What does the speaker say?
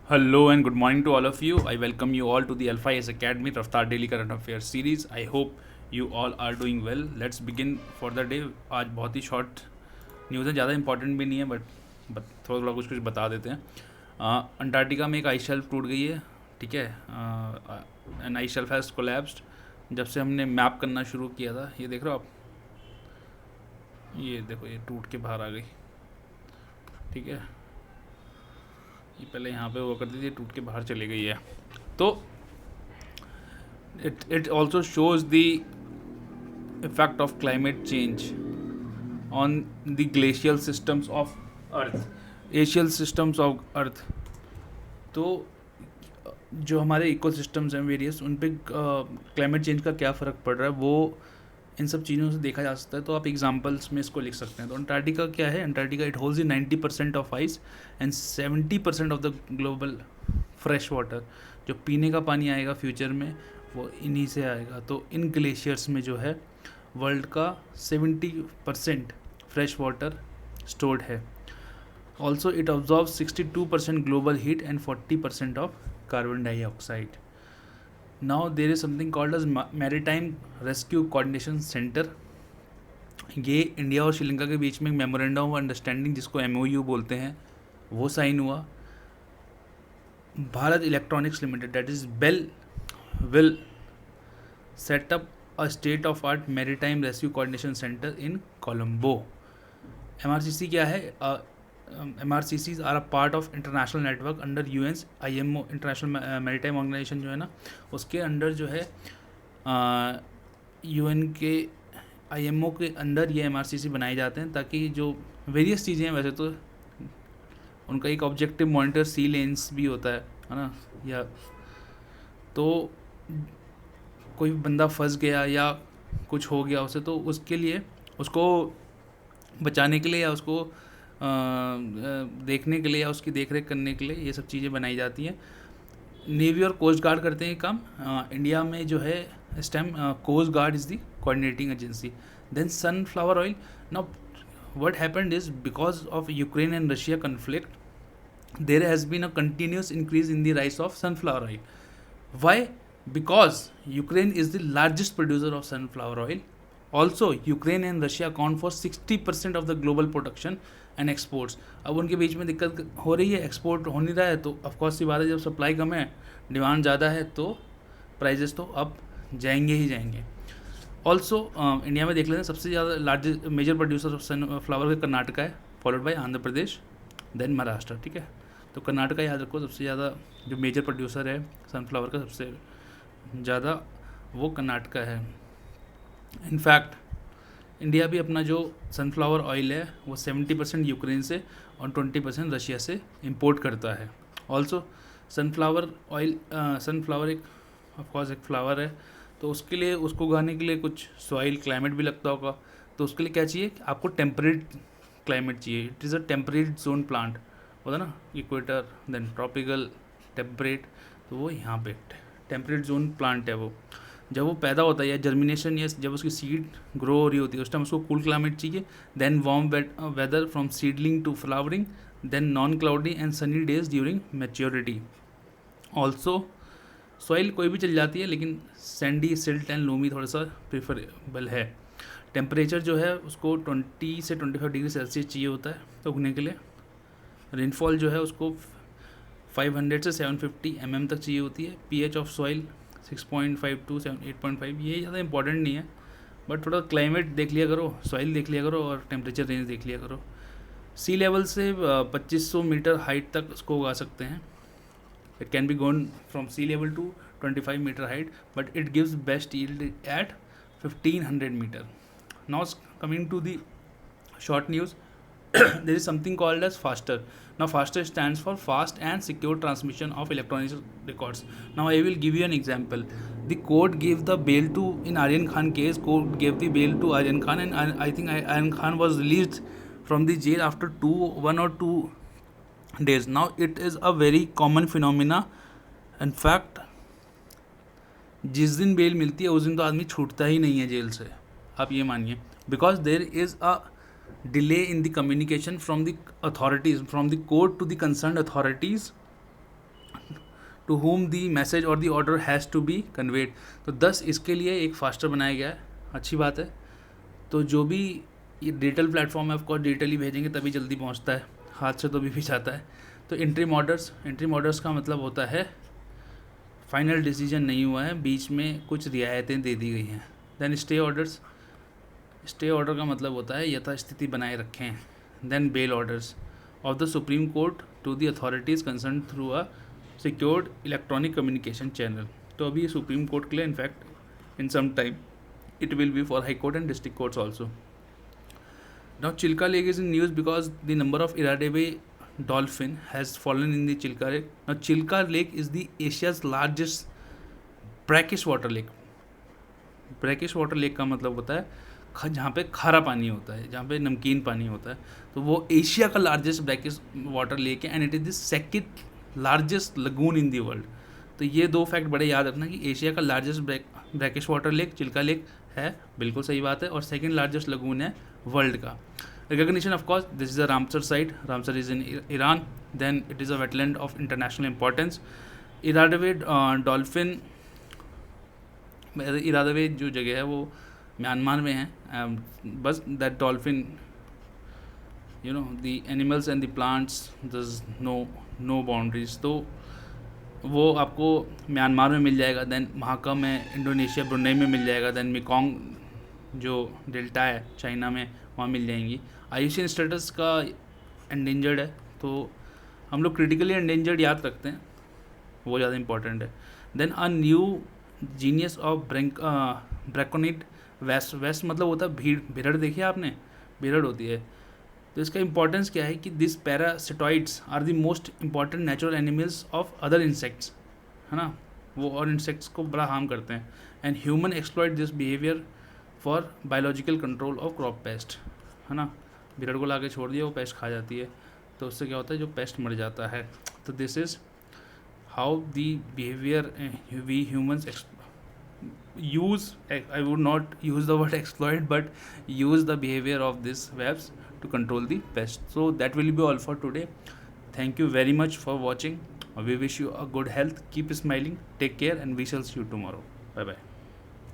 Hello and good morning to all of you. I welcome you all to the Alpha S Academy Raftar Daily Current Affairs series. I hope you all are doing well. Let's begin for the day. आज बहुत ही short news है, ज़्यादा important भी नहीं है but थोड़ा थोड़ा कुछ कुछ बता देते हैं। अंटार्कटिका में एक आइस शेल्फ टूट गई है, ठीक है। An ice shelf has collapsed. जब से हमने मैप करना शुरू किया था, ये देख रहे हो आप, ये देखो, ये टूट के बाहर आ गई, ठीक है। ये पहले यहाँ पे वो करती थी, टूट के बाहर चली गई है। तो it also shows the effect of climate change on the glacial systems of earth, Asian systems of earth. तो जो हमारे इकोसिस्टम्स हैं वेरियस, उन पे क्लाइमेट चेंज का क्या फ़र्क पड़ रहा है, वो इन सब चीज़ों से देखा जा सकता है। तो आप एग्जांपल्स में इसको लिख सकते हैं। तो अंटार्कटिका क्या है? Antarctica it holds 90% of ice and 70% of the global fresh water. जो पीने का पानी आएगा फ्यूचर में, वो इन्हीं से आएगा। तो इन ग्लेशियर्स में जो है वर्ल्ड का 70% फ्रेश वाटर स्टोर्ड है। Also it absorb 62% global heat and 40% of carbon dioxide. Now there is something called as maritime rescue coordination centre. ये इंडिया और श्रीलंका के बीच में मेमोरेंडम ऑफ अंडरस्टैंडिंग, जिसको MOU बोलते हैं, वो साइन हुआ। Bharat electronics limited, that is BEL, will set up a state of art maritime rescue coordination centre in Colombo. MRCC क्या है? MRCCs are a part of international network under UN's IMO, international maritime organisation जो है ना, उसके under जो है UN के IMO के अंडर ये MRCC बनाए जाते हैं, ताकि जो वेरियस चीज़ें हैं, वैसे तो उनका एक ऑब्जेक्टिव मॉनिटर सी लेंस भी होता है ना, या तो कोई बंदा फंस गया या कुछ हो गया उसे, तो उसके लिए, उसको बचाने के लिए या उसको देखने के लिए या उसकी देख रेख करने के लिए ये सब चीज़ें बनाई जाती हैं। नेवी और कोस्ट गार्ड करते हैं काम। इंडिया में जो है इस time coast guard is the coordinating agency. Then sunflower oil. Now what happened is because of Ukraine and Russia conflict, there has been a continuous increase in the rise of sunflower oil. Why? Because Ukraine is the largest producer of sunflower oil. Also, Ukraine and Russia account for 60% of the global production and exports. अब उनके बीच में दिक्कत हो रही है, export हो नहीं रहा है, तो ऑफकोर्स सी बात है, जब सप्लाई कम है, डिमांड ज़्यादा है, तो प्राइजेस तो अब जाएंगे ही जाएंगे। ऑल्सो इंडिया में देख लेते हैं, सबसे ज़्यादा largest major producer of sunflower का कर्नाटका है, followed by Andhra Pradesh, then Maharashtra, ठीक है। तो कर्नाटका याद रखो, सबसे ज़्यादा जो मेजर प्रोड्यूसर है सनफ्लावर का, सबसे ज़्यादा वो कर्नाटका है। इनफैक्ट इंडिया भी अपना जो सनफ्लावर ऑयल है वो 70% यूक्रेन से और 20% रशिया से इंपोर्ट करता है। ऑल्सो सनफ्लावर ऑयल, सनफ्लावर एक ऑफकोर्स एक फ्लावर है, तो उसके लिए, उसको उगाने के लिए कुछ सॉइल क्लाइमेट भी लगता होगा। तो उसके लिए क्या चाहिए? आपको टेम्परेट क्लाइमेट चाहिए। It is a temperate zone plant होता है ना, इक्वेटर, देन ट्रॉपिकल, टेम्परेट, तो वो यहाँ पे टेम्परेट जोन प्लांट है वो। जब वो पैदा होता है या जर्मिनेशन या जब उसकी सीड ग्रो हो रही होती है, उस टाइम उसको कूल क्लाइमेट चाहिए। Then warm weather from seedling to flowering, then non cloudy and sunny days during maturity. Also soil कोई भी चल जाती है, लेकिन सैंडी, सिल्ट एंड लूमी थोड़ा सा प्रेफरेबल है। टेम्परेचर जो है उसको 20 से 25 डिग्री सेल्सियस चाहिए होता है तो उगने के लिए। रेनफॉल जो है उसको 500 से 750 mm तक चाहिए होती है। pH ऑफ सॉइल 6.5 to 8.5, ये ज़्यादा इंपॉर्टेंट नहीं है, बट थोड़ा क्लाइमेट देख लिया करो, सॉइल देख लिया करो और टेम्परेचर रेंज देख लिया करो। सी लेवल से 2500 मीटर हाइट तक उसको उगा सकते हैं। It can be grown from sea level to 25 metre height, but it gives best yield at 1500 metre. Now coming to the short news, there is something called as FASTER. Now FASTER stands for fast and secure transmission of electronic records. Now I will give you an example. The court gave the bail to, in Aryan Khan case, court gave the bail to Aryan Khan, and I think Aryan Khan was released from the jail after 1 or 2 days. Now it is a very common phenomena. In fact, जिस दिन bell मिलती है उस दिन तो आदमी छूटता ही नहीं है जेल से, आप ये मानिए, because there is a delay in the communication from the authorities, from the court to the concerned authorities to whom the message और the order has to be conveyed. तो 10 इसके लिए एक फास्टर बनाया गया है, अच्छी बात है। तो जो भी ये डिजिटल प्लेटफॉर्म है ऑफकोर्स डिजिटली भेजेंगे तभी जल्दी पहुंचता है, हाथ से तो भी जाता है। तो इंटरिम ऑर्डर्स का मतलब होता है फाइनल डिसीजन नहीं हुआ है, बीच में कुछ रियायतें दे दी गई हैं। देन स्टे ऑर्डर का मतलब होता है यथास्थिति बनाए रखें। Then bail orders of the supreme court to the authorities concern through a secured electronic communication channel. तो अभी ये सुप्रीम कोर्ट के लिए in fact in some time it will be for high court and district courts also. Now Chilka Lake is in news because the number of Iradebe dolphin has fallen in the Chilka Lake. Now Chilka Lake is the Asia's largest brackish water lake. Brackish water lake का मतलब होता है जहाँ पे खारा पानी होता है, जहाँ पे नमकीन पानी होता है। तो वो एशिया का लार्जेस्ट ब्रैकिश वाटर लेक है and it is the second largest lagoon in the world. तो ये दो फैक्ट बड़े याद रखना कि एशिया का largest brackish water lake Chilika lake है, बिल्कुल सही बात है, और सेकंड लार्जेस्ट लगून है वर्ल्ड का। Recognition of course, this is a Ramsar site, Ramsar is in Iran, then it is a wetland of international importance. Irrawaddy dolphin, Irrawaddy जो जगह है वो म्यांमार में है। बस that dolphin you know the animals and the plants does no boundaries. तो वो आपको म्यांमार में मिल जाएगा, देन महाका में, इंडोनेशिया ब्रुनेई में मिल जाएगा, देन मेकोंग जो डेल्टा है चाइना में वहाँ मिल जाएंगी। IUCN स्टेटस का एंडेंजर्ड है, तो हम लोग क्रिटिकली एंडेंजर्ड याद रखते हैं, वो ज़्यादा इंपॉर्टेंट है। Then a new genius of braconid wasp मतलब होता है भिरड़, देखिए आपने भिरड़ होती है। तो इसका इंपॉर्टेंस क्या है कि this parasitoids are the most important natural animals of other insects, है ना, वो और इंसेक्ट्स को बड़ा हार्म करते हैं। And human exploit this behaviour for biological control of crop paste, है ना, भिरड़ को ला के छोड़ दिया, वो पेस्ट खा जाती है, तो उससे क्या होता है, जो पेस्ट मर जाता है। तो this is how the behaviour we humans use, I would not use the word exploit, but use the behavior of these webs to control the pest. So that will be all for today. Thank you very much for watching. We wish you a good health. Keep smiling. Take care, and we shall see you tomorrow. Bye bye.